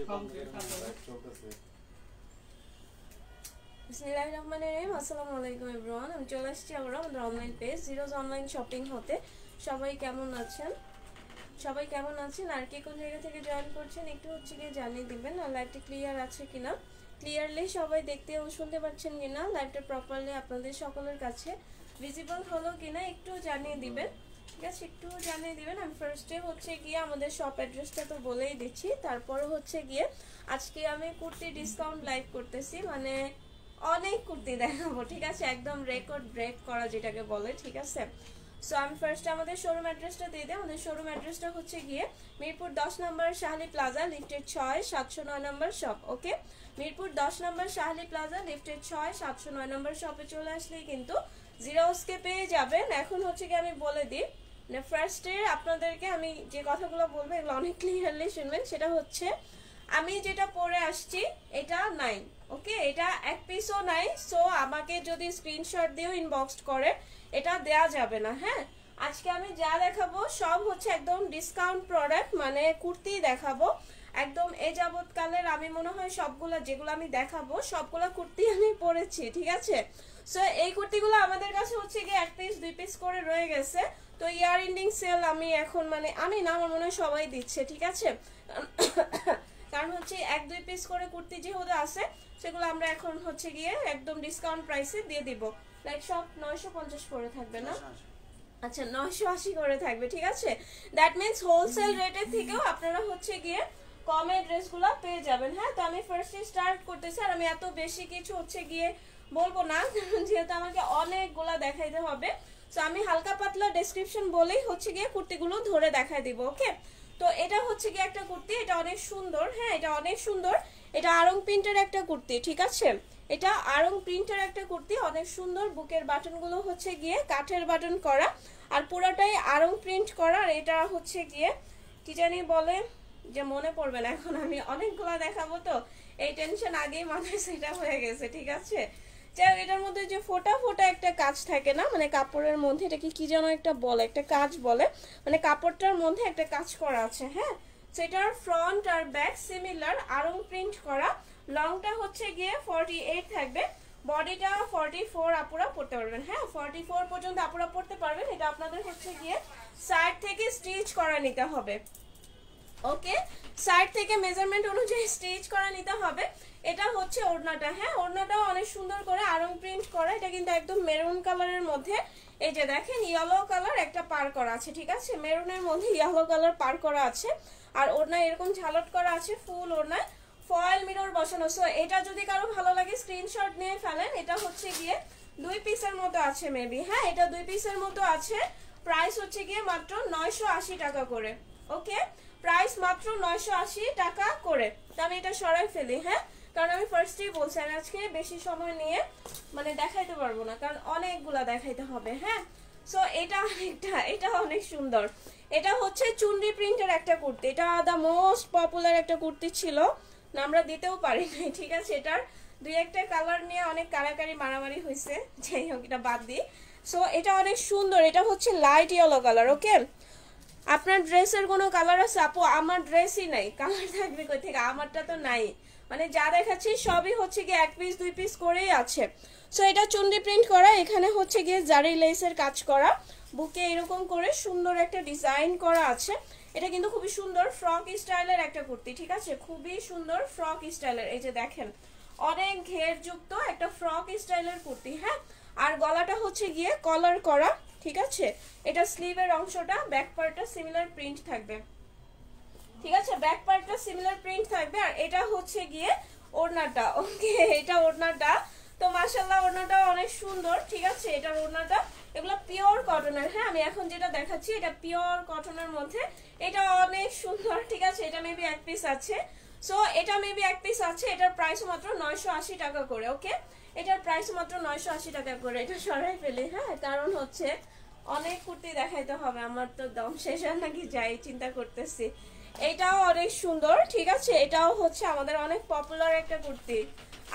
বিসমিল্লাহিররহমানিররহিম। আসসালামু আলাইকুম এভরিওয়ান। আমি চলে আসছি আবার আমাদের online page zeros online shopping হতে। সবাই কেমন আছেন? আর কে কোন জায়গা থেকে জয়েন করছেন একটু গিয়ে জানিয়ে দিবেন। আর লাইভটা ক্লিয়ার আছে কিনা, ক্লিয়ারলি সবাই দেখতে ও শুনতে পাচ্ছেন কিনা, লাইভটা প্রপারলি আপনাদের সকলের কাছে ভিজিবল হলো কিনা একটু জানিয়ে দিবেন। ঠিক আছে, একটু জানিয়ে দিবেন। আমি ফার্স্টে গিয়ে আমাদের শপ অ্যাড্রেসটা তো বলেই দিচ্ছি। তারপরে গিয়ে আজকে আমি কুর্তি ডিসকাউন্ট লাইভ করতেছি, মানে অনেক কুর্তি দেখাবো। ঠিক আছে, একদম রেকর্ড ব্রেক করা যেটাকে বলে। ঠিক আছে, সো আমি ফার্স্ট আমাদের শোরুম অ্যাড্রেসটা দিয়ে দিই। আমাদের শোরুম অ্যাড্রেসটা গিয়ে মিরপুর 10 নম্বর শাহলি প্লাজা, লিফটেড 6, 709 নম্বর শপ। ওকে, মিরপুর 10 নম্বর শাহলি প্লাজা, লিফটেড 6, 709 নম্বর শপে চলে আসলেই কিন্তু জিরোসকে পেয়ে যাবেন। এখন গিয়ে আমি বলে দিই, মানে ফার্স্টে আপনাদেরকে আমি যে কথাগুলো বলবো এগুলো অনেক ক্লিয়ারলি শুনবেন। সেটা আমি যেটা পরে আসছি এটা নাই। ওকে, এটা এক পিসও নাই। সো আমাকে যদি স্ক্রিনশট দিয়েও ইনবক্স করে এটা দেয়া যাবে না। হ্যাঁ, আজকে আমি যা দেখাবো সব একদম ডিসকাউন্ট প্রোডাক্ট, মানে কুর্তি দেখাবো একদম। এই যাবৎকালের আমি মনে হয় সবগুলা যেগুলো আমি দেখাবো সবগুলা কুর্তি আমি পরেছি। ঠিক আছে, সো এই কুর্তিগুলো আমাদের কাছে গিয়ে এক পিস দুই পিস করে রয়ে গেছে। তো ইয়ার এন্ডিং সেল আমি এখন আমি না, আমার মনে হয় সবাই দিচ্ছে। ঠিক আছে, কারণ এক দুই পিস করে কুর্তি যেহেতু আছে সেগুলো আমরা এখন গিয়ে একদম ডিসকাউন্ট প্রাইসে দিয়ে দিব। লাইক সব 950 করে থাকবে না, আচ্ছা 980 করে থাকবে। ঠিক আছে, দ্যাট মিন্স হোলসেল রেটের থেকেও আপনারা গিয়ে কমে ড্রেসগুলো পেয়ে যাবেন। হ্যাঁ, তো আমি ফার্স্টে স্টার্ট করতেছি। আর আমি এত বেশি কিছু গিয়ে বলবো না, যেহেতু আমাকে অনেকগুলা দেখাইতে হবে। তো আমি হালকা পাতলা ডেসক্রিপশন বলেই গিয়ে কুর্তিগুলো ধরে দেখাই দিব। ওকে, তো এটা গিয়ে একটা কুর্তি, এটা অনেক সুন্দর। হ্যাঁ, এটা অনেক সুন্দর। এটা আরং প্রিন্টের একটা কুর্তি। ঠিক আছে, এটা আরং প্রিন্টের একটা কুর্তি, অনেক সুন্দর। বুকের বাটনগুলো গিয়ে কাঠের বাটন করা, আর পুরোটাই আরং প্রিন্ট করা। আর এটা গিয়ে কি জানি বলে যে মনে পড়বে না এখন, আমি অনেকগুলো দেখাবো তো এই টেনশন আগেই মাথায় সেটা হয়ে গেছে। ঠিক আছে, এটার মধ্যে যে ফোটা ফোটা একটা কাজ থাকে না, মানে কাপড়ের মধ্যে এটাকে কি যেন একটা বলে, একটা কাজ বলে, মানে কাপড়টার মধ্যে একটা কাজ করা আছে। হ্যাঁ, সেটার ফ্রন্ট আর ব্যাক সিমিলার আরং প্রিন্ট করা। লংটা গিয়ে 48 থাকবে, বডিটা 44 আপুরা পড়তে পারবেন। হ্যাঁ, 44 পর্যন্ত আপুরা পড়তে পারবেন। এটা আপনাদের গিয়ে সাইড থেকে স্টিচ করা নিতে হবে। ওকে, সাইড থেকে মেজারমেন্ট অনুযায়ী স্টিচ করা নিতে হবে। এটা ওড়নাটা। হ্যাঁ, ওড়নাটাও অনেক সুন্দর করে আরং প্রিন্ট করা। এটা কিন্তু একদম মেরুন কালারের মধ্যে, এই যে দেখেন ইয়েলো কালার একটা পার করা আছে। ঠিক আছে, মেরুনের মধ্যে ইয়েলো কালার পার করা আছে। আর ওড়নায় এরকম ঝালট করা আছে, ফুল ওড়নায় ফয়েল মিরর বসানো। সো এটা যদি কারো ভালো লাগে স্ক্রিনশট নিয়ে ফেলেন। এটা গিয়ে 2 পিসের মতো আছে মেবি। হ্যাঁ, এটা 2 পিসের মতো আছে। প্রাইস গিয়ে মাত্র 980 টাকা করে। ওকে, প্রাইস মাত্র 980 টাকা করে। তো আমি এটা সরাই ফেলি। হ্যাঁ, কারণ আমি ফার্স্টেই বলছি আমি আজকে বেশি সময় নিয়ে দেখাইতে পারবো না, কারণ অনেকগুলা দেখাইতে হবে। হ্যাঁ, সো এটা অনেক সুন্দর। এটা চুনরি প্রিন্টের একটা কুর্তি। এটা দা মোস্ট পপুলার একটা কুর্তি ছিল না, আমরা দিতেও পারি নাই। ঠিক আছে, এটার দুই একটা কালার নিয়ে অনেক কারাকারি মারামারি হয়েছে, যাই হোক এটা বাদ দিই। সো এটা অনেক সুন্দর। এটা লাইট ইয়েলো কালার। ওকে, আপনার ড্রেসের কোনো কালার আছে আপু? আমার ড্রেসই নাই, কালার থাকবে কই থেকে? আমারটা তো নাই, মানে যা দেখাচ্ছি সবই গিয়ে এক পিস দুই পিস করেই আছে। সো এটা চুনরি প্রিন্ট করা, এখানে গিয়ে জারি লেসের কাজ করা, বুকে এরকম করে সুন্দর একটা ডিজাইন করা আছে। এটা কিন্তু খুবই সুন্দর ফ্রক স্টাইলের একটা কুর্তি। ঠিক আছে, খুবই সুন্দর ফ্রক স্টাইলের। এই যে দেখেন অনেক ঘেরযুক্ত একটা ফ্রক স্টাইলের কুর্তি। হ্যাঁ, আর গলাটা গিয়ে কলার করা। ঠিক আছে, এটা স্লিভের অংশটা, ব্যাক পার্টটা সিমিলার প্রিন্ট থাকবে। ঠিক আছে, ব্যাক পার্টটা সিমিলার প্রিন্ট থাকবে। আর এটা গিয়ে ওড়নাটা। ওকে, এটা ওড়নাটা। তো মাশাআল্লাহ ওড়নাটা অনেক সুন্দর। ঠিক আছে, এটার ওড়নাটা এগুলো পিওর কটনের। হ্যাঁ, আমি এখন যেটা দেখাচ্ছি এটা পিওর কটনের মধ্যে, এটা অনেক সুন্দর। ঠিক আছে, এটা মেবি এক পিস আছে। সো এটা মেবি এক পিস আছে। এটার প্রাইস মাত্র 980 টাকা করে। ওকে, এটার প্রাইস মাত্র 980 টাকা করে। এটা সরাই ফেলি। হ্যাঁ, কারণ অনেক কুর্তি দেখাইতে হবে, আমার তো দম শেষ হয় নাকি যাই চিন্তা করতেছি। এটাও অনেক সুন্দর। ঠিক আছে, এটাও আমাদের অনেক পপুলার একটা কুর্তি।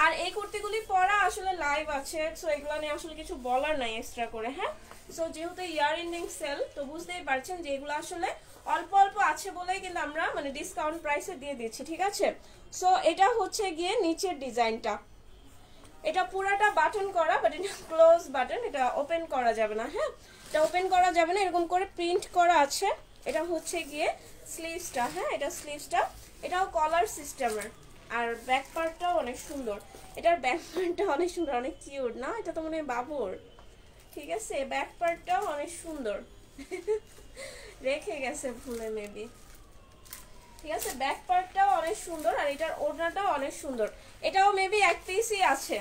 আর এই কুর্তিগুলি পরা আসলে লাইভ আছে, সো এগুলো নিয়ে আসলে কিছু বলার নাই এক্সট্রা করে। হ্যাঁ, সো যেহেতু ইয়ার এন্ডিং সেল, তো বুঝতেই পারছেন যে এগুলো আসলে অল্প অল্প আছে বলেই কিন্তু আমরা মানে ডিসকাউন্ট প্রাইসে দিয়ে দিচ্ছি, ঠিক আছে। সো এটা হচ্ছে গিয়ে নিচের ডিজাইনটা, এটা পুরাটা বাটন করা, বাট এটা ক্লোজ বাটন, এটা ওপেন করা যাবে না। হ্যাঁ, এটা ওপেন করা যাবে না, এরকম করে প্রিন্ট করা আছে। এটা হচ্ছে গিয়ে স্লিভসটা, হ্যাঁ এটা স্লিভসটা, এটাও কলার সিস্টেমের। আর ব্যাক পার্টটাও অনেক সুন্দর, এটার ব্যাক পার্টটা অনেক সুন্দর, অনেক কিউট না, এটা তো মনে হয় বাবুর, ঠিক আছে। ব্যাক পার্টটাও অনেক সুন্দর রেখে গেছে ভুলে মেবি, ঠিক আছে। ব্যাক পার্টটাও অনেক সুন্দর, আর এটার ওড়নাটাও অনেক সুন্দর। এটাও মেবি এক পিসই আছে।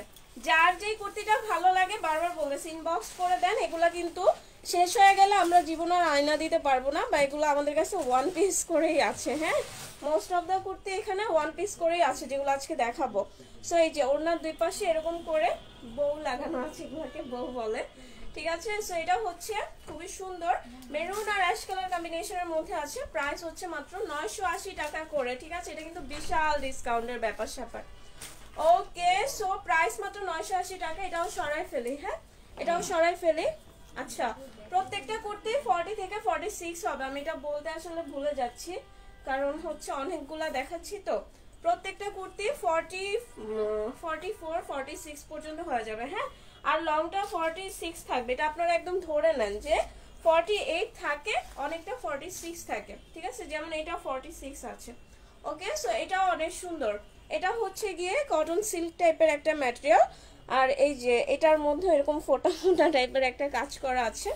যার যেই কুর্তিটা ভালো লাগে বারবার বলতেছি ইনবক্স করে দেন। এগুলা কিন্তু শেষ হয়ে গেলে আমরা জীবনে আর আয়না দিতে পারবো না, বা এগুলো আমাদের কাছে ওয়ান পিস করেই আছে। হ্যাঁ, মোস্ট অফ দ্য কুর্তি এখানে ওয়ান পিস করেই আছে, যেগুলো আজকে দেখাবো। সো এই যে ওড়নার দুই পাশে এরকম করে বউ লাগানো আছে, এগুলোকে বউ বলে, ঠিক আছে। সো এটা হচ্ছে খুবই সুন্দর, মেরুন আর অ্যাশ কালার কম্বিনেশনের মধ্যে আছে। প্রাইস হচ্ছে মাত্র 980 টাকা করে, ঠিক আছে। এটা কিন্তু বিশাল ডিসকাউন্টের ব্যাপার স্যাপার। ওকে, সো প্রাইস মাত্র 980 টাকা। এটাও সরাই ফেলি, হ্যাঁ এটাও সরাই ফেলি। আচ্ছা, প্রত্যেকটা কুর্তি 40 থেকে 46 হবে, আমি এটা বলতে আসলে ভুলে যাচ্ছি, কারণ হচ্ছে অনেকগুলা দেখাচ্ছি তো। প্রত্যেকটা কুর্তি 40, 44, 46 পর্যন্ত হয়ে যাবে, হ্যাঁ। আর লংটা 46 থাকবে, এটা আপনারা একদম ধরে নেন যে 48 থাকে, অনেকটা 46 থাকে, ঠিক আছে। যেমন এটা 46 আছে। ওকে, সো এটাও অনেক সুন্দর। এটা হচ্ছে গিয়ে কটন সিল্ক টাইপের একটা ম্যাটেরিয়াল, আর এই যে এটার মধ্যে এরকম ফোটা ফোটা টাইপের একটা কাজ করা আছে,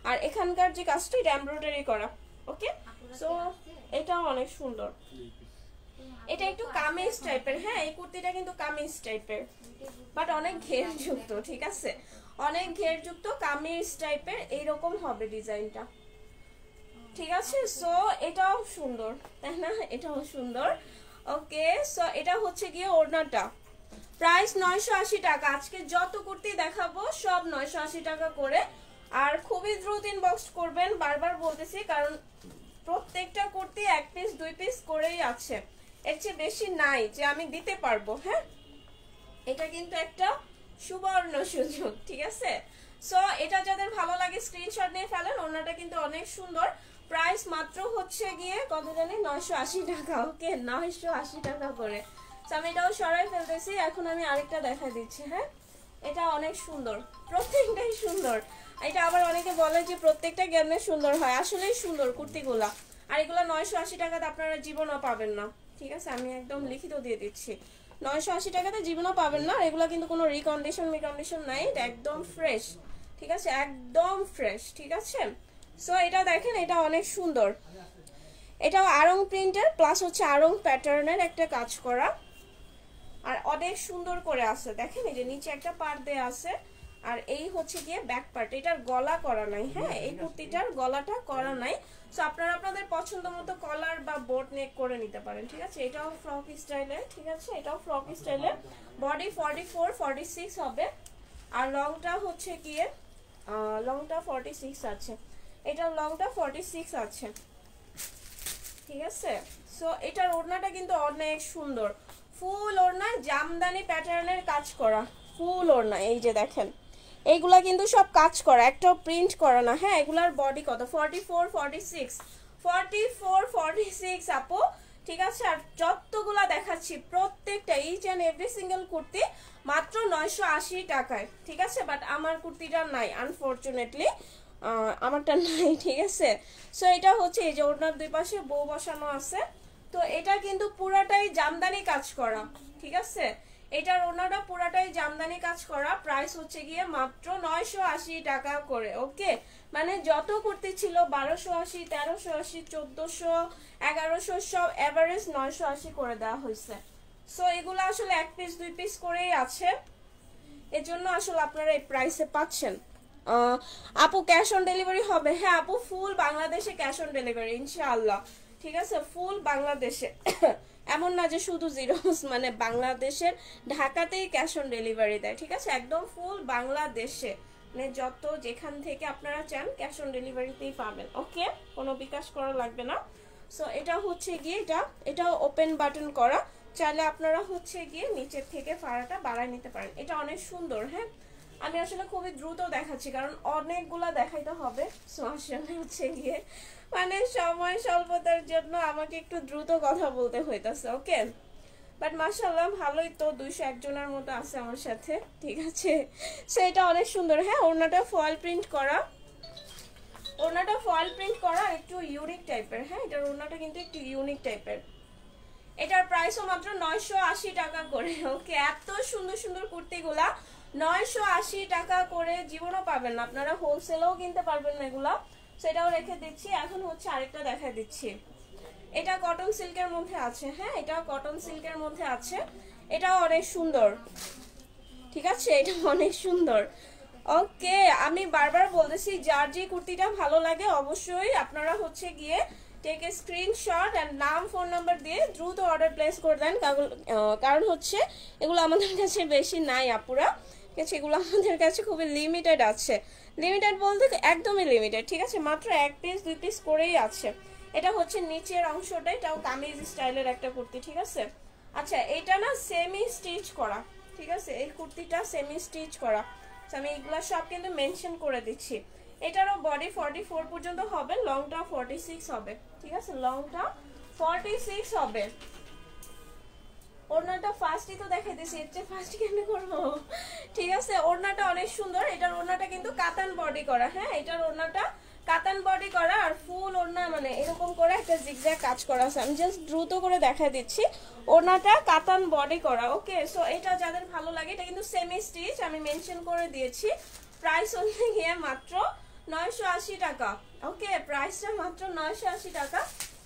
আর এখানকার যে কাজটা এটা এমব্রয়ডারি করা। ওকে, সো এটাও অনেক সুন্দর। এটা একটু কামিজ টাইপের, হ্যাঁ এই কুর্তিটা কিন্তু কামিজ টাইপের, বাট অনেক ঘেরযুক্ত, ঠিক আছে, অনেক ঘেরযুক্ত কামিজ টাইপের এইরকম হবে ডিজাইনটা, ঠিক আছে। সো এটাও সুন্দর, তাই না, এটাও সুন্দর। ওকে, সো এটা হচ্ছে গিয়ে ওড়নাটা, প্রাইস 980 টাকা। আজকে যত কুর্তি দেখাবো সব 980 টাকা করে। আর খুবই দ্রুত ইনবক্স করবেন, বারবার বলতেছি, কারণ প্রত্যেকটা কুর্তি এক পিস দুই পিস করেই আছে, এর চেয়ে বেশি নাই যে আমি দিতে পারবো। হ্যাঁ, এটা কিন্তু একটা সুবর্ণ সুযোগ, ঠিক আছে। সো এটা যাদের ভালো লাগে স্ক্রিনশট নিয়ে ফেলেন। ওড়নাটা কিন্তু অনেক সুন্দর। প্রাইস মাত্র হচ্ছে গিয়ে কত জানি 980 টাকা। ওকে, 980 টাকা করে। আমি এটাও সরাই ফেলতেছি, এখন আমি আরেকটা দেখা দিচ্ছি। হ্যাঁ, এটা অনেক সুন্দর, প্রত্যেকটাই সুন্দর। এটা আবার অনেকে বলে যে প্রত্যেকটা কেমনে সুন্দর হয়, আসলেই সুন্দর কুর্তিগুলা। আর এগুলো 980 টাকাতে আপনারা জীবনও পাবেন না, ঠিক আছে, আমি একদম লিখিত দিয়ে দিচ্ছি। 980 টাকাতে জীবনও পাবেন না। এগুলো কিন্তু কোনো রিকন্ডিশন নাই, এটা একদম ফ্রেশ, ঠিক আছে, একদম ফ্রেশ, ঠিক আছে। সো এটা দেখেন, এটা অনেক সুন্দর। এটাও আড়ং প্রিন্টের প্লাস হচ্ছে আড়ং প্যাটার্নের একটা কাজ করা, আর অনেক সুন্দর করে আছে। দেখেন এই যে নিচে একটা পার্ট দেয়া আছে, আর এই হচ্ছে গিয়ে ব্যাক পার্ট। এটার গলা করা নাই, হ্যাঁ এই কুর্তিটার গলাটা করা নাই। সো আপনারা আপনাদের পছন্দ মতো কলার বা বোট নেক করে নিতে পারেন, ঠিক আছে। এটাও ফ্রক স্টাইলে, ঠিক আছে, এটাও ফ্রক স্টাইলে। বডি 44, 46 হবে, আর লংটা হচ্ছে গিয়ে লংটা 46 আছে, এটার লংটা 46 আছে, ঠিক আছে। সো এটার ওড়নাটা কিন্তু অনেক সুন্দর, ফুল ওড়নায় জামদানি প্যাটার্নের কাজ করা, ফুল ওড়না। এই যে দেখেন, এইগুলা কিন্তু সব কাজ করা, একটাও প্রিন্ট করা না। হ্যাঁ, এগুলার বডি কত 44, 46, 44, 46 আপু, ঠিক আছে। আর যতগুলা দেখাচ্ছি প্রত্যেকটা each and every single kurti মাত্র 980 টাকায়, ঠিক আছে। বাট আমার কুর্তিটা নাই আনফরচুনেটলি, আমারটা নাই, ঠিক আছে। সো এটা হচ্ছে এই যে ওড়নার দুই পাশে বউ বসানো আছে, তো এটা কিন্তু পুরাটাই জামদানি কাজ করা, ঠিক আছে। এটার ওড়নাটা পুরাটাই জামদানি কাজ করা। প্রাইস হচ্ছে গিয়ে মাত্র 980 টাকা করে। ওকে, মানে যত কুর্তি ছিল 1280, 1380, 1400, 1100 সব এভারেজ 980 করে দেওয়া হয়েছে। সো এগুলো আসলে এক পিস দুই পিস করেই আছে, এজন্য আসলে আপনারা এই প্রাইসে পাচ্ছেন। আপু ক্যাশ অন ডেলিভারি হবে? হ্যাঁ আপু, ফুল বাংলাদেশে ক্যাশ অন ডেলিভারি ইনশাআল্লাহ, ঠিক আছে, ফুল বাংলাদেশে। এমন না যে শুধু জিরোস, মানে বাংলাদেশের ঢাকাতেই ক্যাশ অন ডেলিভারি দেয়, ঠিক আছে, একদম ফুল বাংলাদেশে, মানে যত যেখান থেকে আপনারা চান ক্যাশ অন ডেলিভারিতেই পাবেন। ওকে, কোনো বিকাশ করা লাগবে না। সো এটা হচ্ছে গিয়ে এটাও ওপেন বাটন করা, চাইলে আপনারা হচ্ছে গিয়ে নিচের থেকে ফাড়াটা বাড়ায় নিতে পারেন। এটা অনেক সুন্দর, হ্যাঁ, আমি আসলে খুবই দ্রুত দেখাচ্ছি কারণ অনেকগুলা দেখাইতে হবে। সো আসলে হচ্ছে গিয়ে মানে সময় স্বল্পতার জন্য আমাকে একটু দ্রুত কথা বলতে হইতাছে। ওকে, বাট মাশাআল্লাহ ভালোই তো, 201 জনের মতো আছে আমার সাথে, ঠিক আছে। সেটা অনেক সুন্দর। হ্যাঁ, ওড়নাটা ফয়েল প্রিন্ট করা, ওড়নাটা ফয়েল প্রিন্ট করা, একটু ইউনিক টাইপের। হ্যাঁ, এটার ওড়নাটা কিন্তু একটু ইউনিক টাইপের। এটার প্রাইসও মাত্র 980 টাকা করে। ওকে, এত সুন্দর সুন্দর কুর্তিগুলা 980 টাকা করে জীবনও পাবেন না আপনারা, হোলসেলেও কিনতে পারবেন না এগুলা। সেটাও রেখে দিচ্ছি। এখন হচ্ছে আরেকটা দেখা দিচ্ছি, এটা কটন সিল্কের মধ্যে আছে। হ্যাঁ, এটা কটন সিল্কের মধ্যে আছে, এটাও অনেক সুন্দর, ঠিক আছে, এটা অনেক সুন্দর। ওকে, আমি বারবার বলতেছি যার যে কুর্তিটা ভালো লাগে অবশ্যই আপনারা হচ্ছে গিয়ে টেক এ স্ক্রিনশট এন্ড নাম ফোন নাম্বার দিয়ে দ্রুত অর্ডার প্লেস করে দেন। কারণ হচ্ছে এগুলো আমাদের কাছে বেশি নাই আপুরা, ঠিক আছে, এগুলো আমাদের কাছে খুবই লিমিটেড আছে। লিমিটেড বলতে একদমই লিমিটেড, ঠিক আছে, মাত্র 1 পিস 2 পিস করেই আছে। এটা হচ্ছে নিচের অংশটা, এটাও কামিজ স্টাইলের একটা কুর্তি, ঠিক আছে। আচ্ছা, এটা না সেমি স্টিচ করা, ঠিক আছে, এই কুর্তিটা সেমি স্টিচ করা। আমি এগুলা সব কিন্তু মেনশন করে দিচ্ছি। এটারও বডি 44 পর্যন্ত হবে, লংটা 46 হবে, ঠিক আছে, লংটা 46 হবে। ওড়নাটা ফার্স্টই তো দেখাই দিয়েছি, এর চেয়ে ফার্স্ট কেন করবো, ঠিক আছে। ওড়নাটা অনেক সুন্দর, এটার ওড়নাটা কিন্তু কাতান বডি করা। হ্যাঁ, এটার ওড়নাটা কাতান বডি করা আর ফুল ওড়না মানে এরকম করে একটা জিগজ্যাগ কাজ করা আছে। আমি জাস্ট দ্রুত করে দেখা দিচ্ছি, ওড়নাটা কাতান বডি করা। ওকে, সো এটা যাদের ভালো লাগে, এটা কিন্তু সেমি স্টিচ, আমি মেনশন করে দিয়েছি। প্রাইস হচ্ছে গিয়ে মাত্র 980 টাকা। ওকে, প্রাইসটা মাত্র 980 টাকা।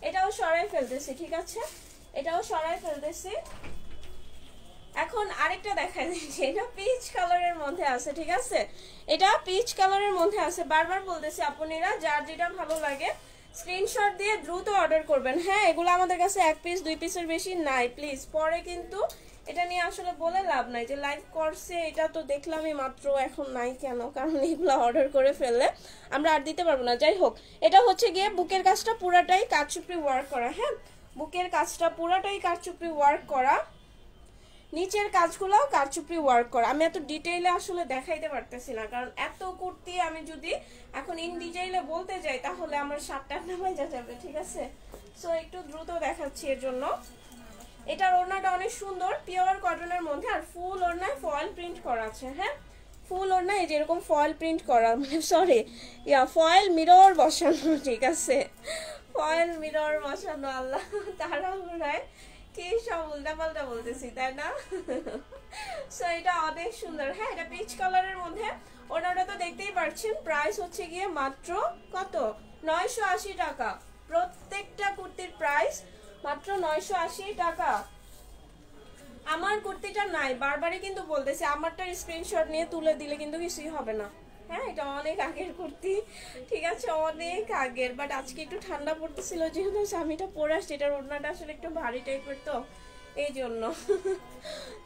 এটাও সরাই ফেলতেছি, ঠিক আছে, এটাও সরাই ফেলতেছি। এখন আরেকটা দেখা দিচ্ছি, এটা পিচ কালারের মধ্যে আছে, ঠিক আছে, এটা পিচ কালারের মধ্যে আছে। বারবার বলতেছি আপনারা যার যেটা ভালো লাগে স্ক্রিনশট দিয়ে দ্রুত অর্ডার করবেন। হ্যাঁ, এগুলো আমাদের কাছে 1 পিস 2 পিসের বেশি নাই, প্লিজ। পরে কিন্তু এটা নিয়ে আসলে বলে লাভ নাই যে লাইভ করছে, এটা তো দেখলামই মাত্র, এখন নাই কেন, কারণ এগুলো অর্ডার করে ফেললে আমরা আর দিতে পারবো না। যাই হোক, এটা হচ্ছে গিয়ে বুকের কাজটা পুরাটাই কারচুপি ওয়ার্ক করা। হ্যাঁ, বুকের কাজটা পুরাটাই কারচুপি ওয়ার্ক করা, নিচের কাজগুলোও কারচুপি ওয়ার্ক করা। আমি এত ডিটেইলে আসলে দেখাইতে পারতেছি না, কারণ এত কুর্তি আমি যদি এখন ইন ডিটেইলে বলতে যাই তাহলে আমার 7টা নামাই যাবে, ঠিক আছে। সো একটু দ্রুত দেখাচ্ছি এর জন্য। এটার ওড়নাটা অনেক সুন্দর, পিওর কটনের মধ্যে, আর ফুল ওড়নায় ফয়েল প্রিন্ট করা আছে। হ্যাঁ, ফুল ওড়নায় যেরকম ফয়েল প্রিন্ট করা, মানে সরি ফয়েল মিরর বসানো, ঠিক আছে, ফয়েল মিরর বসানো। আল্লাহ, তারা হয় কি সব উল্টাপাল্টা বলতেছি, তাই না। সো এটা অনেক সুন্দর। হ্যাঁ, এটা পিচ কালারের মধ্যে, ওনারা তো দেখতেই পাচ্ছেন। প্রাইস হচ্ছে গিয়ে মাত্র কত, 980 টাকা। প্রত্যেকটা কুর্তির প্রাইস মাত্র 980 টাকা। আমার কুর্তিটা নাই, বারবারই কিন্তু বলতেছি, আমারটার স্ক্রিনশট নিয়ে তুলে দিলে কিন্তু কিছুই হবে না। হ্যাঁ, এটা অনেক আগের কুর্তি, ঠিক আছে, অনেক আগের। বাট আজকে একটু ঠান্ডা পড়তেছিল যেহেতু আমিটা পরে আসছি, এটার ওড়নাটা আসলে একটু ভারী টাইপের তো এই জন্য।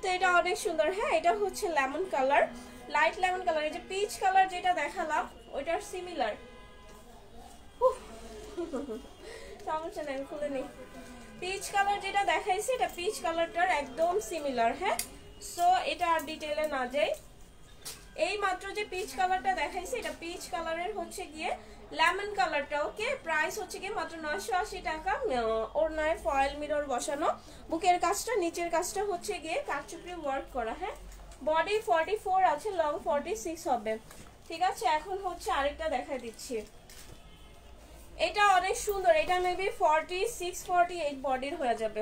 তো এটা অনেক সুন্দর। হ্যাঁ, এটা হচ্ছে lemon colour, light lemon colour. এই যে পিচ কালার যেটা দেখালাম ওইটার সিমিলার। সমস্যা নেই, খুলে নেই। পিচ কালার যেটা দেখাইছি এটা পিচ কালারটার একদম সিমিলার। হ্যাঁ, সো এটা আর ডিটেইলে না যাই, এই মাত্র যে পিচ কালারটা দেখাইছি এটা পিচ কালারের হচ্ছে গিয়ে লেমন কালারটা। ওকে, প্রাইস হচ্ছে গিয়ে মাত্র 980 টাকা। ওড়নায় ফয়েল মিরর বসানো, বুকের কাজটা নিচের কাজটা হচ্ছে গিয়ে কারচুপি ওয়ার্ক করা। হ্যাঁ, বডি 44 আছে, লং 46 হবে, ঠিক আছে। এখন হচ্ছে আরেকটা দেখা দিচ্ছি, এটা অনেক সুন্দর। এটা মেবি 46 48 বডির হয়ে যাবে,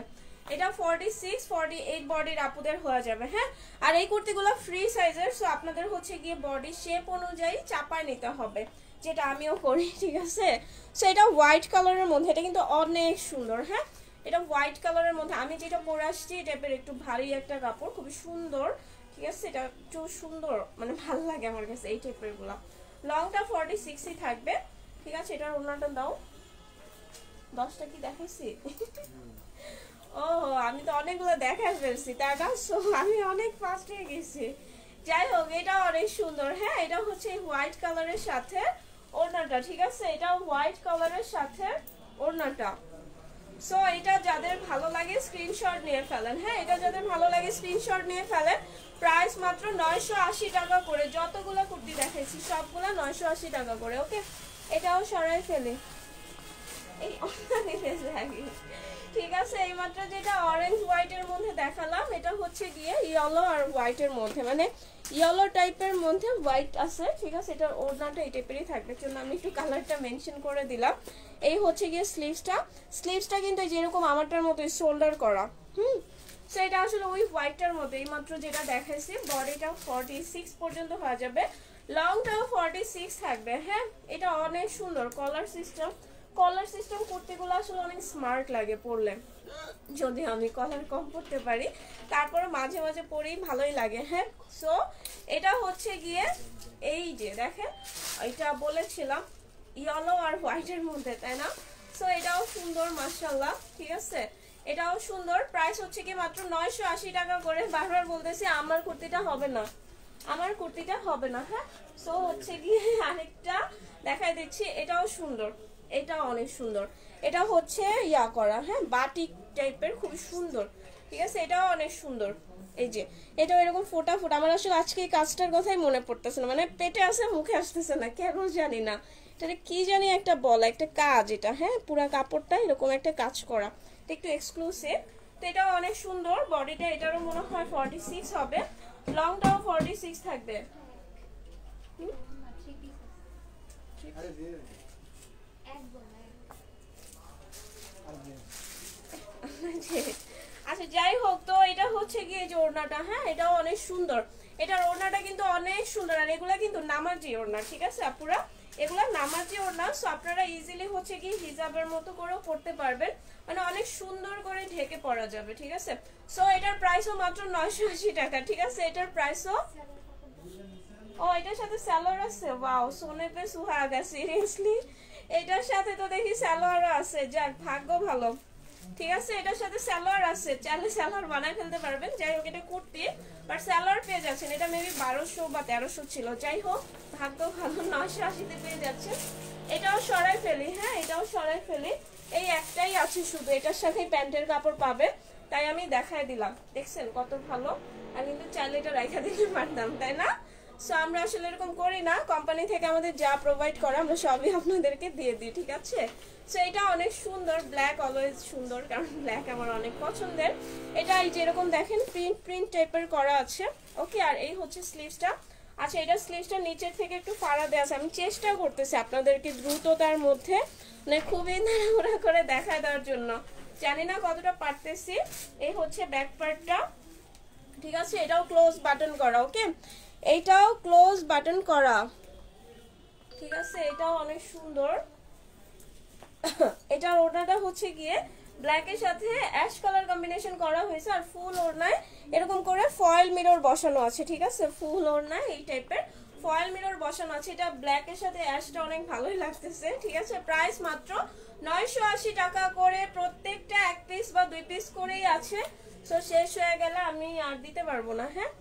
এটা 46 48 বডির আপুদের হয়ে যাবে। হ্যাঁ, আর এই কুর্তিগুলো ফ্রি সাইজের, সো আপনাদের হচ্ছে গিয়ে বডি শেপ অনুযায়ী চাপায় নিতে হবে, যেটা আমিও করি, ঠিক আছে। সো এটা হোয়াইট কালারের মধ্যে, এটা কিন্তু অনেক সুন্দর। হ্যাঁ, এটা হোয়াইট কালারের মধ্যে, আমি যেটা পরে আসছি এই টাইপের একটু ভারী একটা কাপড়, খুবই সুন্দর, ঠিক আছে। এটা একটু সুন্দর, মানে ভালো লাগে আমার কাছে এই টাইপের গুলা। লংটা 46ই থাকবে, ঠিক আছে। এটার ওড়নাটা দাও, 10টা কি দেখাইছি? ও, আমি তো অনেকগুলো দেখাই ফেলছি, তাই না, সো আমি অনেক ফাস্ট হয়ে গেছি। যাই হোক, এটা অনেক সুন্দর। হ্যাঁ, এটা হচ্ছে হোয়াইট কালারের সাথে ওড়নাটা, ঠিক আছে, এটা হোয়াইট কালারের সাথে ওড়নাটা। সো এটা যাদের ভালো লাগে স্ক্রিনশট নিয়ে ফেলেন। হ্যাঁ, এটা যাদের ভালো লাগে স্ক্রিনশট নিয়ে ফেলেন। প্রাইস মাত্র 980 টাকা করে। যতগুলো কুর্তি দেখাইছি সবগুলো 980 টাকা করে। ওকে, এটাও সরাই ফেলি। এই ঠিক আছে, এইমাত্র যেটা অরেঞ্জ হোয়াইটের মধ্যে দেখালাম এটা হচ্ছে গিয়ে ইয়েলো আর হোয়াইটের মধ্যে, মানে ইয়েলো টাইপের মধ্যে হোয়াইট আছে। ঠিক আছে, এটার ওড়নাটা এই টাইপেরই থাকবে, জন্য আমি একটু কালারটা মেনশন করে দিলাম। এই হচ্ছে গিয়ে স্লিভসটা কিন্তু যেরকম আমারটার মতো শোল্ডার করা। সো এটা আসলে ওই হোয়াইটটার মতো। এইমাত্র যেটা দেখাইছি বডিটা 46 পর্যন্ত হয়ে যাবে, লংটাও 46 থাকবে। হ্যাঁ, এটা অনেক সুন্দর কলার সিস্টেম কুর্তিগুলো আসলে অনেক স্মার্ট লাগে পরলে, যদি আমি কলার কম পরতে পারি, তারপরে মাঝে মাঝে পরেই ভালোই লাগে। হ্যাঁ, সো এটা হচ্ছে গিয়ে এই যে দেখেন, এটা বলেছিলাম ইয়েলো আর হোয়াইটের মধ্যে, তাই না? সো এটাও সুন্দর মাশাআল্লাহ। ঠিক আছে, এটাও সুন্দর। প্রাইস হচ্ছে কি মাত্র 980 টাকা করে। বারবার বলতেছি আমার কুর্তিটা হবে না, আমার কুর্তিটা হবে না। হ্যাঁ, সো হচ্ছে গিয়ে আরেকটা দেখাই দিচ্ছি, এটাও সুন্দর, এটাও অনেক সুন্দর। এটা হচ্ছে ইয়া করা, হ্যাঁ, বাটিক টাইপের, খুব সুন্দর। ঠিক আছে, এটাও অনেক সুন্দর। এই যে এটাও এরকম ফোটা ফোটা। আমার আসলে আজকে এই কাজটার কথাই মনে পড়তেছে না, মানে পেটে আছে মুখে আসতেছে না, কেন জানি না। এটা কি জানি একটা বলা, একটা কাজ এটা। হ্যাঁ, পুরা কাপড়টা এরকম একটা কাজ করা, এটা একটু এক্সক্লুসিভ। তো এটাও অনেক সুন্দর। বডিটা এটারও মনে হয় 46 হবে, লংটাও 46 থাকবে। আচ্ছা, যাই হোক, তো এটা হচ্ছে গিয়ে যে ওড়নাটা, হ্যাঁ, এটাও অনেক সুন্দর। এটার ওড়নাটা কিন্তু অনেক সুন্দর, আর এগুলা কিন্তু নামাজি ওড়না। ঠিক আছে আপুরা, এগুলা নামাজি ওড়না। সো আপনারা ইজিলি হচ্ছে কি হিজাবের মতো করেও পড়তে পারবেন, মানে অনেক সুন্দর করে ঢেকে পরা যাবে। ঠিক আছে, সো এটার প্রাইসও মাত্র 980 টাকা। ঠিক আছে, এটার প্রাইসও, ও এটার সাথে সালোয়ার আছে। ওয়াও, সোনে পে সুহাগা, সিরিয়াসলি এটার সাথে তো দেখি সালোয়ারও আছে। যাক, ভাগ্য ভালো। ঠিক আছে, এটার সাথে সালোয়ার আছে, চাইলে সালোয়ার বানায় ফেলতে পারবেন। যাই হোক, এটা কুর্তি বাট সালোয়ার পেয়ে যাচ্ছেন। এটা মেবি 1200 বা 1300 ছিল। যাই হোক, ভাগ্য ভালো, 980-তে পেয়ে যাচ্ছেন। এটাও সরাই ফেলি। হ্যাঁ, এটাও সরাই ফেলি। এই একটাই আছে শুধু, এটার সাথে প্যান্টের কাপড় পাবে, তাই আমি দেখাই দিলাম। দেখছেন কত ভালো। আর কিন্তু চাইলে এটা রাখা দিতে পারতাম, তাই না? সো আমরা আসলে এরকম করি না, কোম্পানি থেকে আমাদের যা প্রোভাইড করে আমরা সবই আপনাদেরকে দিয়ে দিই। ঠিক আছে, সো এটা অনেক সুন্দর। ব্ল্যাক অলওয়েজ সুন্দর, কারণ ব্ল্যাক আমার অনেক পছন্দের। এটা এই যেরকম দেখেন প্রিন্ট টাইপের করা আছে। ওকে, আর এই হচ্ছে স্লিভসটা। আচ্ছা, এটা স্লিভসটা নিচের থেকে একটু ফাড়া দেওয়া আছে। আমি চেষ্টা করতেছি আপনাদেরকে দ্রুততার মধ্যে, মানে খুবই তাড়াহুড়া করে দেখায় দেওয়ার জন্য, জানি না কতটা পারতেছি। এই হচ্ছে ব্যাক পার্টটা। ঠিক আছে, এটাও ক্লোজ বাটন করা। ওকে, এইটাও ক্লোজ বাটন করা। ঠিক আছে, এটাও অনেক সুন্দর। এটার ওড়নাটা হচ্ছে গিয়ে ব্ল্যাকের সাথে অ্যাশ কালার কম্বিনেশন করা হয়েছে, আর ফুল ওড়নায় এরকম করে ফয়েল মিরর বসানো আছে। ঠিক আছে, ফুল ওড়নায় এই টাইপের ফয়েল মিরর বসানো আছে। এটা ব্ল্যাকের সাথে অ্যাশটা অনেক ভালোই লাগতেছে। ঠিক আছে, প্রাইস মাত্র 980 টাকা করে। প্রত্যেকটা এক পিস বা 2 পিস করেই আছে। সো শেষ হয়ে গেলে আমি আর দিতে পারবো না। হ্যাঁ,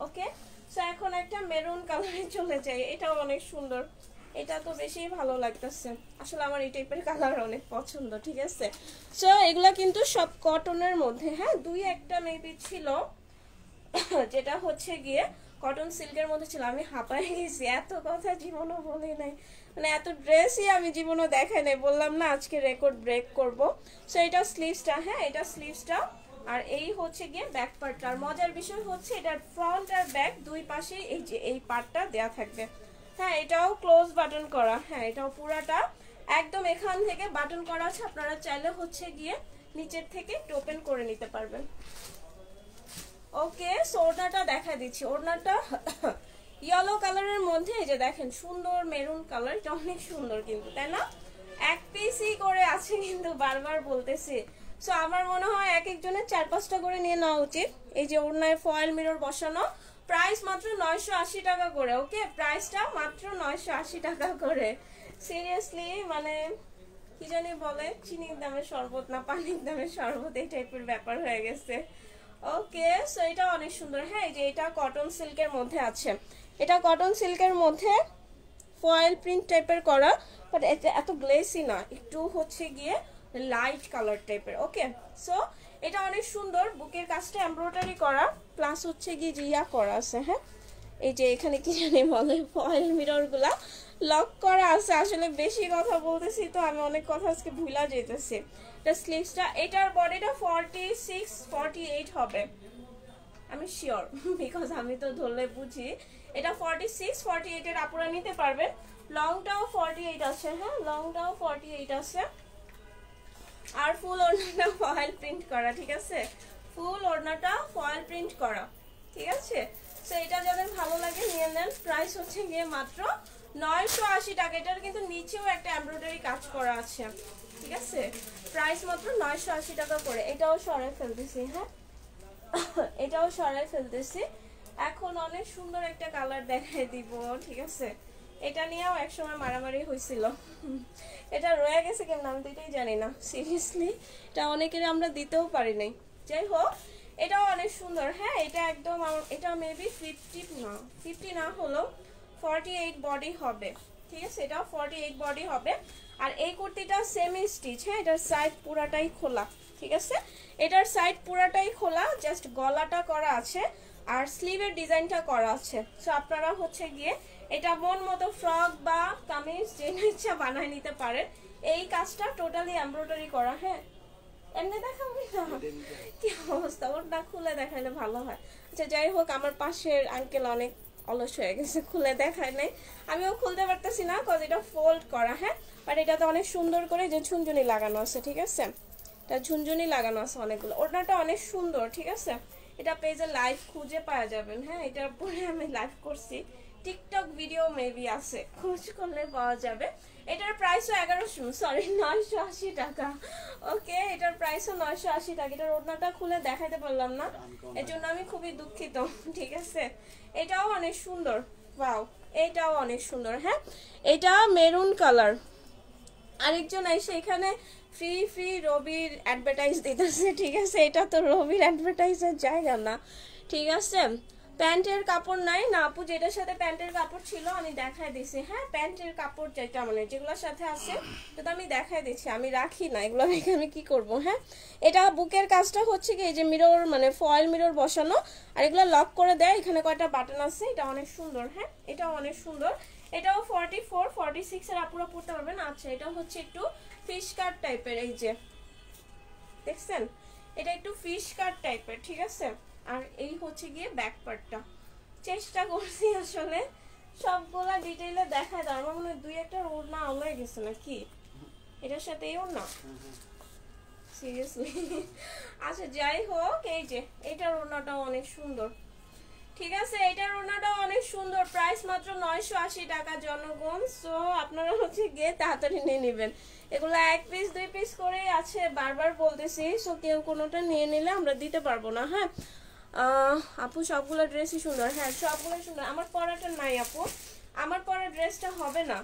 ওকে, সো এখন একটা মেরুন কালারে চলে যাই। এটাও অনেক সুন্দর, এটা তো বেশি ভালো লাগতেছে। আসলে আমার এই টাইপের কালার অনেক পছন্দ। ঠিক আছে, সো এগুলা কিন্তু সব কটনের মধ্যে। হ্যাঁ, 2-1টা মেবি ছিল যেটা হচ্ছে গিয়ে কটন সিল্কের মধ্যে ছিল। আমি হাঁপায় গেছি, এত কথা জীবনও বলি নাই, মানে এত ড্রেসই আমি জীবনও দেখাই নাই। বললাম না আজকে রেকর্ড ব্রেক করব। সো এটা স্লিভসটা, হ্যাঁ, এটা স্লিভসটা। আর এই হচ্ছে গিয়ে ব্যাক পার্টটা। আর মজার বিষয় হচ্ছে এটার ফ্রন্ট আর ব্যাক দুই পাশে এই যে এই পার্টটা দেয়া থাকবে। হ্যাঁ, এটাও ক্লোজ বাটন করা। হ্যাঁ, এটাও পুরাটা একদম এখান থেকে বাটন করা আছে। আপনারা চাইলে হচ্ছে গিয়ে নিচের থেকে ওপেন করে নিতে পারবেন। ওকে, সো ওড়নাটা দেখা দিচ্ছি। ওড়নাটা ইয়েলো কালারের মধ্যে, এই যে দেখেন সুন্দর মেরুন কালার, এটা অনেক সুন্দর কিন্তু, তাই না? এক পিসই করে আছে কিন্তু, বারবার বলতেছি। সো আমার মনে হয় এক একজনের 4-5টা করে নিয়ে নেওয়া উচিত। এই যে ওড়নায় ফয়েল মিরর বসানো, প্রাইস মাত্র 980 টাকা করে। ওকে, প্রাইসটা মাত্র 980 টাকা করে। সিরিয়াসলি মানে কি জানি বলে, চিনির দামের শরবত না পানির দামের শরবত, এই টাইপের ব্যাপার হয়ে গেছে। ওকে, সো এটা অনেক সুন্দর। হ্যাঁ, এই যে এটা কটন সিল্কের মধ্যে আছে। এটা কটন সিল্কের মধ্যে ফয়েল প্রিন্ট টাইপের করা, বাট এটা এত গ্লেসি না, একটু হচ্ছে গিয়ে লাইট কালার টাইপের। ওকে, সো এটা অনেক সুন্দর, বুকের কাজটা এমব্রয়ডারি করা, প্লাস হচ্ছে কি জিয়া করা আছে। হ্যাঁ, এই যে এখানে কি জানি বলে ফয়েল মিররগুলা লক করা আছে। আসলে বেশি কথা বলতেছি তো আমি অনেক কথা আজকে ভুলা যেতেছি। এটা স্লিভসটা, এটার বডিটা 46 48 হবে, আমি শিওর, বিকজ আমি তো ধরলে বুঝি। এটা 46 48 এর আপুরা নিতে পারবেন। লংটাও 48 আছে। হ্যাঁ, লংটাও 48 আছে। আর ফুল ওড়নাটা ফয়েল প্রিন্ট করা, ঠিক আছে, ফুল ওড়নাটা ফয়েল প্রিন্ট করা, ঠিক আছে। তো এটা যাদের ভালো লাগে নিয়ে নেন। প্রাইস হচ্ছে গিয়ে মাত্র 980 টাকা। এটার কিন্তু নিচেও একটা এমব্রয়ডারি কাজ করা আছে, ঠিক আছে। প্রাইস মাত্র 980 টাকা করে। এটাও সরাই ফেলতেছি। হ্যাঁ, এটাও সরাই ফেলতেছি। এখন অনেক সুন্দর একটা কালার দেখাই দিব, ঠিক আছে। এটা নিয়েও একসময় মারামারি হয়েছিল, এটা রয়ে গেছে কেমন আমি তো এটাই জানি না সিরিয়াসলি। এটা অনেকের আমরা দিতেও পারি নাই। যাই হোক, এটাও অনেক সুন্দর। হ্যাঁ, এটা একদম এটা মেবি 50 না হলো 48 বডি হবে, ঠিক আছে। এটাও 48 বডি হবে। আর এই কুর্তিটা সেমি স্টিচ। হ্যাঁ, এটার সাইড পুরাটাই খোলা, ঠিক আছে। এটার সাইড পুরাটাই খোলা, জাস্ট গলাটা করা আছে আর স্লিভের ডিজাইনটা করা আছে। সো আপনারা হচ্ছে গিয়ে এটা মন মতো ফ্রক বা কামিজ যে ইচ্ছা বানায় নিতে পারেন। এই কাজটা টোটালি এমব্রয়ডারি করা। হ্যাঁ, এমনি দেখাবো না, কি অবস্থা, ওটা খুলে দেখাইলে ভালো হয়। আচ্ছা, যাই হোক, আমার পাশের আঙ্কেল অনেক অলস হয়ে গেছে, খুলে দেখায় নাই, আমিও খুলতে পারতেছি না, কজ এটা ফোল্ড করা। হ্যাঁ, বাট এটাতে অনেক সুন্দর করে যে ঝুনঝুনি লাগানো আছে, ঠিক আছে। এটা ঝুনঝুনি লাগানো আছে অনেকগুলো। ওড়নাটা অনেক সুন্দর, ঠিক আছে। এটা পেজে লাইভ খুঁজে পাওয়া যাবেন। হ্যাঁ, এটার পরে আমি লাইভ করছি, টিকটক ভিডিও মেবি আছে, খোঁজ করলে পাওয়া যাবে। এটার প্রাইসও 980 টাকা। ওকে, এটার প্রাইসও 980 টাকা। এটার ওড়নাটা খুলে দেখাইতে পারলাম না, এর জন্য আমি খুবই দুঃখিত, ঠিক আছে। এটাও অনেক সুন্দর, ওয়াও, এটাও অনেক সুন্দর। হ্যাঁ, এটা মেরুন কালার। আরেকজন এসে এখানে ফ্রি ফ্রি রবির অ্যাডভার্টাইজ দিতেছে, ঠিক আছে। এটা তো রবির অ্যাডভার্টাইজের জায়গা না, ঠিক আছে। প্যান্টের কাপড় নাই না আপু, যেটার সাথে প্যান্টের কাপড় ছিল আমি দেখাই দিছি। হ্যাঁ, প্যান্টের কাপড় যেটা মানে যেগুলোর সাথে আছে সেটা আমি দেখাই দিচ্ছি, আমি রাখি না এগুলো রেখে আমি কি করব। হ্যাঁ, এটা বুকের কাজটা হচ্ছে কি এই যে মিরর মানে ফয়েল মিরর বসানো, আর এগুলো লক করে দেয়। এখানে কয়টা বাটন আছে, এটা অনেক সুন্দর। হ্যাঁ, এটাও অনেক সুন্দর। এটাও 44 46 এর আপুরা পড়তে পারবেন। আচ্ছা, এটা হচ্ছে একটু ফিশ কাট টাইপের, এই যে দেখছেন, এটা একটু ফিশ কাট টাইপের, ঠিক আছে। আর এই হচ্ছে গিয়ে ব্যাক পার্টটা। চেষ্টা করছি আসলে সবগুলা ডিটেইলে দেখায় দেওয়ার, আমার মনে হয় 2-1টা ওড়না আলো গেছে নাকি এটার সাথে, এই ওড়না সিরিয়াসলি। আচ্ছা, যাই হোক, এই যে এটার ওড়নাটাও অনেক সুন্দর, ঠিক আছে। এটার ওড়নাটাও অনেক সুন্দর। প্রাইস মাত্র 980 টাকা জনগণ। সো আপনারা হচ্ছে গিয়ে তাড়াতাড়ি নিয়ে নেবেন। এগুলো 1 পিস 2 পিস করেই আছে, বারবার বলতেছি। সো কেউ কোনোটা নিয়ে নিলে আমরা দিতে পারবো না। হ্যাঁ, আপু সবগুলো ড্রেসই সুন্দর। হ্যাঁ, সবগুলো সুন্দর। আমার পরাটা নাই আপু, আমার পরা ড্রেসটা হবে না,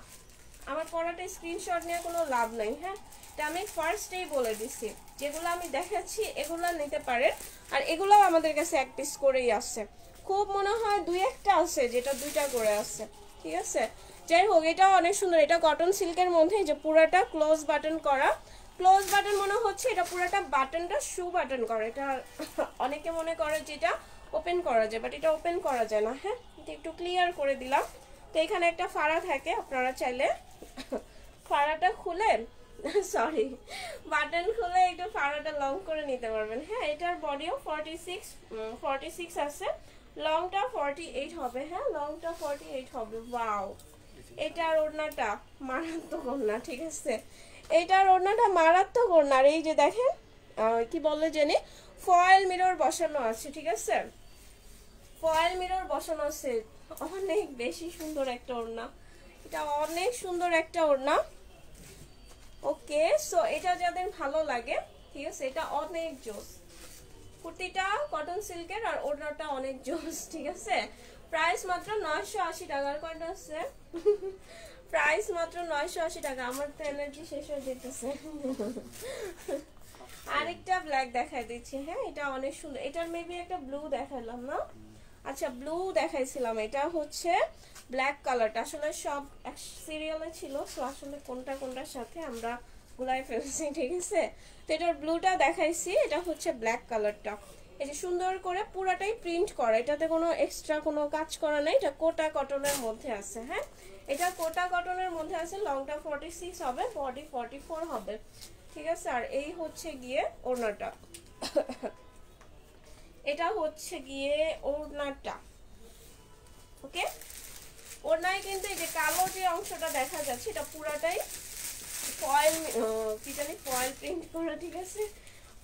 আমার পরাটা স্ক্রিনশট নিয়ে কোনো লাভ নাই। হ্যাঁ, এটা আমি ফার্স্টেই বলে দিছি, যেগুলো আমি দেখাচ্ছি এগুলো নিতে পারেন। আর এগুলোও আমাদের কাছে 1 পিস করেই আছে, খুব মনে হয় 2-1টা আছে যেটা 2টা করে আছে, ঠিক আছে। যাই হোক, এটাও অনেক সুন্দর। এটা কটন সিল্কের মধ্যে যে পুরাটা ক্লোজ বাটন করা, ক্লোজ বাটন মনে হচ্ছে এটা পুরাটা বাটনটা শু বাটন করা। এটা অনেকে মনে করে যেটা ওপেন করা যায়, বাট এটা ওপেন করা যায় না। হ্যাঁ, এটা একটু ক্লিয়ার করে দিলাম। তো এখানে একটা ফাড়া থাকে, আপনারা চাইলে ফাড়াটা খুলে সরি বাটন খুলে একটু ফাড়াটা লং করে নিতে পারবেন। হ্যাঁ, এটার বডিও 46 আছে, লংটা 48 হবে। হ্যাঁ, লংটা 48 হবে। ওয়াও, এটার ওড়নাটা মারাত্মক ওড়না, ঠিক আছে। এটার ওড়নাটা মারাত্মক ওড়না। আর এই যে দেখেন কি বলে জানি ফয়েল মিরর বসানো আছে, ঠিক আছে, ফয়েল মিরর বসানো আছে। অনেক বেশি সুন্দর একটা ওড়না, এটা অনেক সুন্দর একটা ওড়না। ওকে, সো এটা যাদের ভালো লাগে, ঠিক আছে, এটা অনেক জোস। কুর্তিটা কটন সিল্কের আর ওড়নাটা অনেক জোস, ঠিক আছে। প্রাইস মাত্র 980 টাকা। আর কয়টা আছে? প্রাইস মাত্র 980 টাকা। আমার তো এনার্জি শেষ হয়ে যেতেছে। আরেকটা ব্ল্যাক দেখাই দিচ্ছি। হ্যাঁ, এটা অনেক সুন্দর। এটার মেবি একটা ব্লু দেখালাম না? আচ্ছা, ব্লু দেখাইছিলাম। এটা হচ্ছে ব্ল্যাক কালারটা। আসলে সব এক সিরিয়ালে ছিল, সো আসলে কোনটা কোনটার সাথে আমরা গুলাই ফেলছি, ঠিক আছে। তো এটার ব্লুটা দেখাইছি, এটা হচ্ছে ব্ল্যাক কালারটা। এই যে সুন্দর করে পুরাটাই প্রিন্ট করা, এটাতে কোনো এক্সট্রা কোনো কাজ করা নাই, এটা কোটা কটনের মধ্যে আছে। হ্যাঁ, এটা কোটা কটনের মধ্যে আছে। লংটা 46 হবে, বডি 44 হবে, ঠিক আছে। আর এই হচ্ছে গিয়ে ওড়নাটা, এটা হচ্ছে গিয়ে ওড়নাটা। ওকে, ওড়নায় কিন্তু এই যে কালো যে অংশটা দেখা যাচ্ছে এটা পুরাটাই ফয়েল, কি জানি ফয়েল প্রিন্ট করা, ঠিক আছে,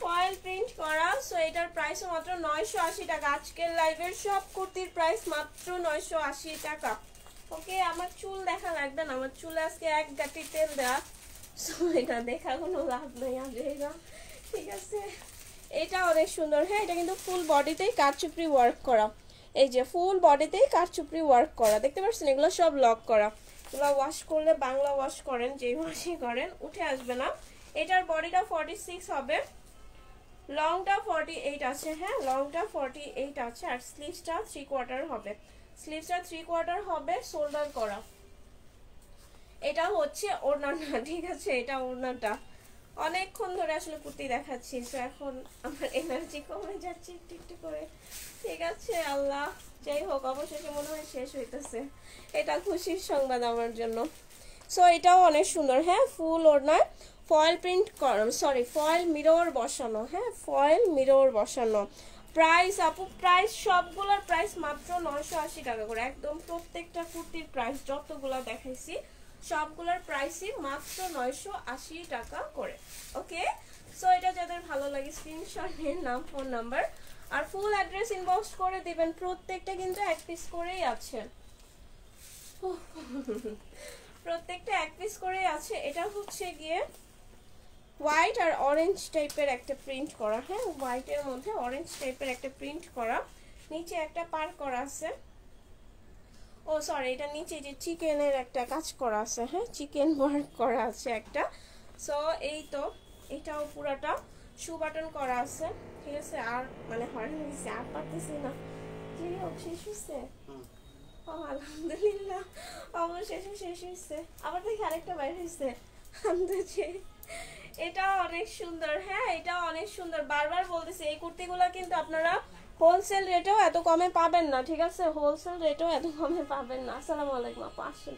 ফয়েল প্রিন্ট করা। সো এটার প্রাইসও মাত্র 980 টাকা। আজকের লাইভের সব কুর্তির প্রাইস মাত্র 980 টাকা। ওকে, আমার চুল দেখা লাগবে না, আমার চুলে আজকে এক গাঁটি তেল দেওয়া, সো এটা দেখা কোনো লাভ নেই আজেরা, ঠিক আছে। এটা অনেক সুন্দর। হ্যাঁ, এটা কিন্তু ফুল বডিতেই কারচুপড়ি ওয়ার্ক করা, এই যে ফুল বডিতেই কারচুপড়ি ওয়ার্ক করা, দেখতে পাচ্ছেন, এগুলো সব লক করা। এগুলো ওয়াশ করলে, বাংলা ওয়াশ করেন, যেই ওয়াশই করেন উঠে আসবে না। এটার বডিটা 46 হবে, লংটা 48 আছে। হ্যাঁ, লংটা 48 আছে। আর স্লিভসটা 3/4 হবে, স্লিভসটা 3/4 হবে, শোল্ডার করা। এটা হচ্ছে ওড়নাটা, ঠিক আছে, এটা ওড়নাটা। অনেকক্ষণ ধরে আসলে কুর্তি দেখাচ্ছি, তো এখন আমার এনার্জি কমে যাচ্ছে একটু একটু করে, ঠিক আছে। আল্লাহ, যাই হোক, অবশেষে মনে হয় শেষ হইতেছে, এটা খুশির সংবাদ আমার জন্য। সো এটাও অনেক সুন্দর। হ্যাঁ, ফুল ওড়না, ফয়েল প্রিন্ট করা, সরি ফয়েল মিরর বসানো। হ্যাঁ, ফয়েল মিরর বসানো। প্রাইস আপু, প্রাইস সবগুলোর প্রাইস মাত্র 980 টাকা করে, একদম প্রত্যেকটা কুর্তির প্রাইস যতগুলো দেখাইছি সবগুলোর প্রাইসই মাত্র 980 টাকা করে। ওকে, সো এটা যাদের ভালো লাগে স্ক্রিনশট নিয়ে নাম, ফোন নাম্বার আর ফুল অ্যাড্রেস ইনবক্স করে দিবেন। প্রত্যেকটা কিন্তু এক পিস করেই আছে, প্রত্যেকটা এক পিস করেই আছে। এটা হচ্ছে গিয়ে হোয়াইট আর অরেঞ্জ টাইপের একটা প্রিন্ট করা। হ্যাঁ, হোয়াইটের মধ্যে অরেঞ্জ টাইপের একটা প্রিন্ট করা, নিচে একটা পার করা আছে। ও সরি, এটা নিচে যে চিকেনের একটা কাজ করা আছে। হ্যাঁ, চিকেন ওয়ার্ক করা আছে একটা। সো এই তো, এটাও পুরাটা শু বাটন করা আছে, ঠিক আছে। আর মানে হয়রান হয়েছে, আর পারতেছি না, কি হোক শেষ হচ্ছে। ও আলহামদুলিল্লাহ, অবশেষে শেষ হয়েছে। আবার দেখি আরেকটা বাইর হয়েছে, এটা অনেক সুন্দর। হ্যাঁ, এটা অনেক সুন্দর, বারবার বলতেছি এই কুর্তিগুলো কিন্তু আপনারা হোলসেল রেটেও এত কমে পাবেন না, ঠিক আছে, হোলসেল রেটেও এত কমে পাবেন না। আসসালামু আলাইকুম আপু, আসেন,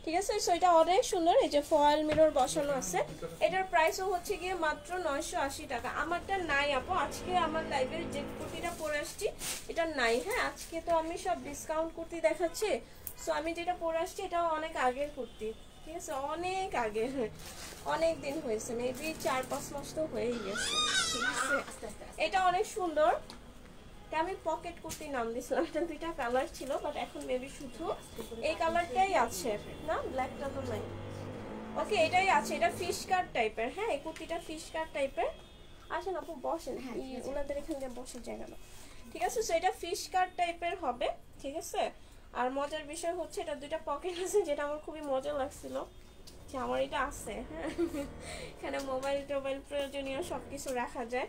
ঠিক আছে। সো এটা অনেক সুন্দর, এই যে ফয়েল মিরর বসানো আছে। এটার প্রাইসও হচ্ছে গিয়ে মাত্র 980 টাকা। আমারটা নাই আপু, আজকে আমার লাইভের যে কুর্তিটা পরে আসছি এটা নাই। হ্যাঁ, আজকে তো আমি সব ডিসকাউন্ট কুর্তি দেখাচ্ছি। সো আমি যেটা পরে আসছি এটাও অনেক আগের কুর্তি, ঠিক আছে, অনেক আগে, অনেক দিন হয়েছে, মেবি 4-5 মাস তো হয়েই গেছে, ঠিক আছে। এটা অনেক সুন্দর, আমি পকেট কুর্তি নাম দিয়েছিলাম, এটা দুইটা কালার ছিল, বাট এখন মেবি শুধু এই কালারটাই আছে, না ব্ল্যাকটা তো নাই। ওকে, এটাই আছে, এটা ফিশ কাট টাইপের। হ্যাঁ, এই কুর্তিটা ফিশ কাট টাইপের। আসেন আপু বসেন, ওনাদের এখান দিয়ে বসার জায়গা না, ঠিক আছে। সো এটা ফিশ কাট টাইপের হবে, ঠিক আছে। আর মজার বিষয় হচ্ছে এটা দুইটা পকেট আছে, যেটা আমার খুবই মজা লাগছিল যে আমার এটা আছে। হ্যাঁ, এখানে মোবাইল টোবাইল প্রয়োজনীয় সবকিছু রাখা যায়,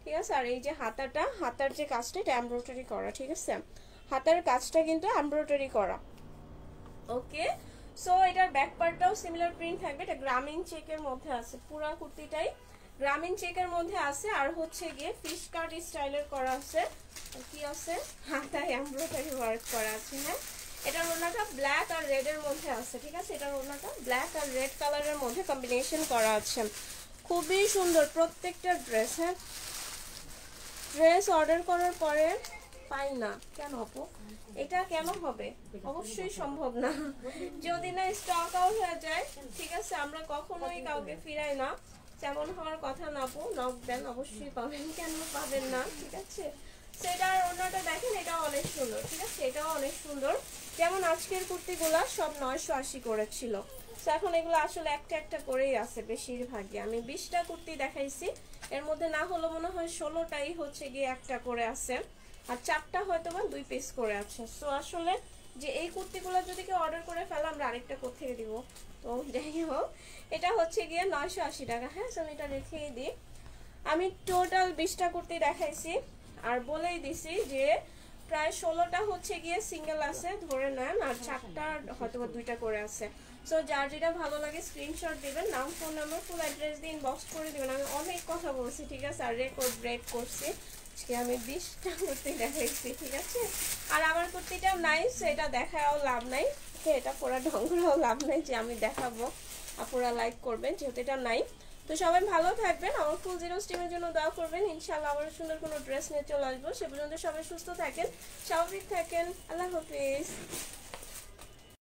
ঠিক আছে। আর এই যে হাতাটা, হাতার যে কাজটা এটা এমব্রয়ডারি করা, ঠিক আছে, হাতার কাজটা কিন্তু এমব্রয়ডারি করা। ওকে, সো এটার ব্যাক পার্টটাও সিমিলার প্রিন্ট থাকবে, এটা গ্রামীণ চেকের মধ্যে আছে, পুরো কুর্তিটাই গ্রামীণ চেকের মধ্যে আছে। আর হচ্ছে গিয়ে ফিশ কাট স্টাইলের করা আছে, কি আছে, হাতায় এমব্রয়ডারি ওয়ার্ক করা আছে। হ্যাঁ, এটার ওড়নাটা ব্ল্যাক আর রেড এর মধ্যে আছে, ঠিক আছে, এটার ওড়নাটা ব্ল্যাক আর রেড কালারের মধ্যে কম্বিনেশন করা আছে, খুবই সুন্দর প্রত্যেকটা ড্রেস। হ্যাঁ, ড্রেস অর্ডার করার পরে পাই না কেন আপু, এটা কেন হবে? অবশ্যই সম্ভব না, যদি না স্টক আউট হয়ে যায়, ঠিক আছে, আমরা কখনোই কাউকে ফিরাই না, যেমন হওয়ার কথা না আপু, নক দেন অবশ্যই পাবেন, কেন পাবেন না, ঠিক আছে। সেটার অন্যটা দেখেন, এটাও অনেক সুন্দর, ঠিক আছে, এটাও অনেক সুন্দর। যেমন আজকের কুর্তিগুলা সব 980 করেছিল, তো এখন এগুলো আসলে একটা একটা করেই আছে বেশিরভাগই। আমি 20টা কুর্তি দেখাইছি, এর মধ্যে না হলো মনে হয় 16টাই হচ্ছে গিয়ে একটা করে আছে, আর 4টা হয়তো বা 2 পিস করে আছে। সো আসলে যে এই কুর্তিগুলো যদি কেউ অর্ডার করে ফেলে আমরা আরেকটা কোত্থেকে দিব, তো যাই হোক এটা হচ্ছে গিয়ে 980 টাকা। হ্যাঁ, সো আমি এটা রেখেই দিই। আমি টোটাল 20টা কুর্তি দেখাইছি, আর বলেই দিছি যে প্রায় 16টা হচ্ছে গিয়ে সিঙ্গেল আছে ধরে নেন, আর 4টা হয়তো 2টা করে আছে। সো যার যেটা ভালো লাগে স্ক্রিনশট দিবেন, নাম ফোন নাম্বার ফুল অ্যাড্রেস দিয়ে ইনবক্স করে দিবেন। আমি অনেক কথা বলছি, ঠিক আছে, আর রেকর্ড ব্রেক করছি আজকে আমি 20টা কুর্তি দেখাইছি, ঠিক আছে। আর আমার কুর্তিটাও নাইস, এটা দেখাও লাভ নাই, এটা পুরা ঢঙ্গরাও লাভ নাই যে আমি দেখাবো, আপনারা লাইক করবেন যেহেতু এটা নাই। তো সবাই ভালো থাকবেন, আমার ফুল জিরো স্টিমের জন্য দোয়া করবেন। ইনশাআল্লাহ আবার সুন্দর কোনো ড্রেস নিয়ে চলে আসবো। সে পর্যন্ত সবাই সুস্থ থাকেন, স্বাভাবিক থাকেন। আল্লাহ হাফিজ।